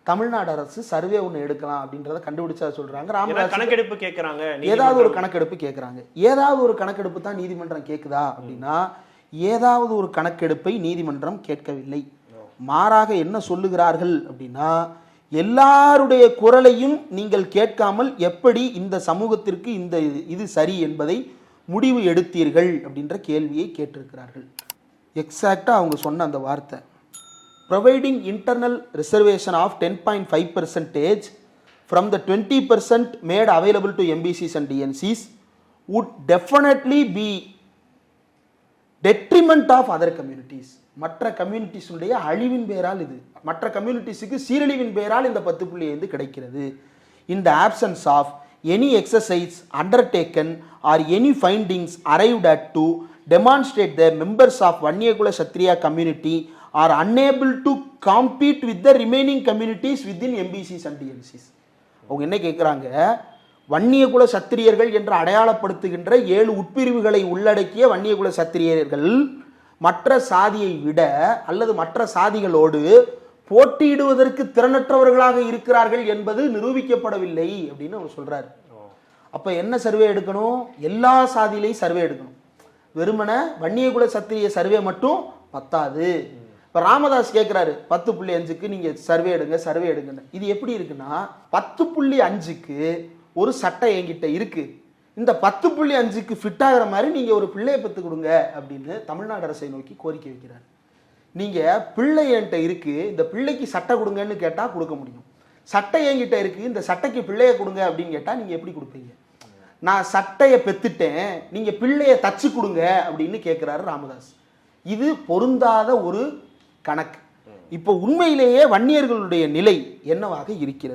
தமிழ்நாடு அரசு சர்வே ஒன்று எடுக்கலாம் அப்படின்றத கண்டுபிடிச்சா சொல்றாங்க. ராமதாஸ் கணக்கெடுப்பு கேட்கறாங்க, ஏதாவது ஒரு கணக்கெடுப்பு கேட்கறாங்க. ஏதாவது ஒரு கணக்கெடுப்பு தான் நீதிமன்றம் கேட்குதா அப்படின்னா, ஏதாவது ஒரு கணக்கெடுப்பை நீதிமன்றம் கேட்கவில்லை. மாறாக என்ன சொல்லுகிறார்கள் அப்படின்னா, எல்லாருடைய குரலையும் நீங்கள் கேட்காமல் எப்படி இந்த சமூகத்திற்கு இந்த இது சரி என்பதை முடிவு எடுத்தீர்கள் அப்படின்ற கேள்வியை கேட்டிருக்கிறார்கள். எக்ஸாக்டா அவங்க சொன்ன அந்த வார்த்தை, providing internal reservation of 10.5% from the 20% made available to MBCs and DNCs would definitely be detriment of other communities. மற்ற கம்யூனிட்டிஸுடைய அழிவின் பெயரால் இது, மற்ற கம்யூனிட்டிஸுக்கு சீரழிவின் பெயரால் இந்த 10.5 கிடைக்கிறது. In the absence of any exercise undertaken or any findings arrived at to demonstrate the members of Vanniyakula Kshatriya community are unable to compete with the remaining communities within MBCs and DNCs. அவங்க என்ன கேட்குறாங்க, வன்னியகுல சத்திரியர்கள் என்று அடையாளப்படுத்துகின்ற 7 உட்பிரிவுகளை உள்ளடக்கிய வன்னியகுல சத்திரியர்கள் மற்ற சாதியை விட அல்லது மற்ற சாதிகளோடு போட்டியிடுவதற்கு திறனற்றவர்களாக இருக்கிறார்கள் என்பது நிரூபிக்கப்படவில்லை அப்படின்னு அவர் சொல்றாரு. அப்ப என்ன சர்வே எடுக்கணும்? எல்லா சாதியிலையும் சர்வே எடுக்கணும். வெறுமன வன்னியகுல சத்திரிய சர்வே மட்டும் பத்தாது. இப்போ ராமதாஸ் கேட்குறாரு 10.5க்கு நீங்கள் சர்வே எடுங்கன்னு. இது எப்படி இருக்குன்னா, 10.5க்கு ஒரு சட்டை என்கிட்ட இருக்கு, இந்த 10.5க்கு ஃபிட் ஆகிற மாதிரி நீங்கள் ஒரு பிள்ளையை பெற்று கொடுங்க அப்படின்னு தமிழ்நாடு அரசை நோக்கி கோரிக்கை வைக்கிறார். நீங்கள் பிள்ளை என்கிட்ட இருக்கு, இந்த பிள்ளைக்கு சட்டை கொடுங்கன்னு கேட்டால் கொடுக்க முடியும். சட்டை என்கிட்ட இருக்கு, இந்த சட்டைக்கு பிள்ளையை கொடுங்க அப்படின்னு கேட்டால் நீங்கள் எப்படி கொடுப்பீங்க? நான் சட்டையை பெற்றுட்டேன், நீங்கள் பிள்ளையை தச்சு கொடுங்க அப்படின்னு கேட்குறாரு ராமதாஸ். இது பொருந்தாத ஒரு கணக்கு. இப்போ உண்மையிலேயே வன்னியர்களுடைய நிலை என்னவாக இருக்கிறது?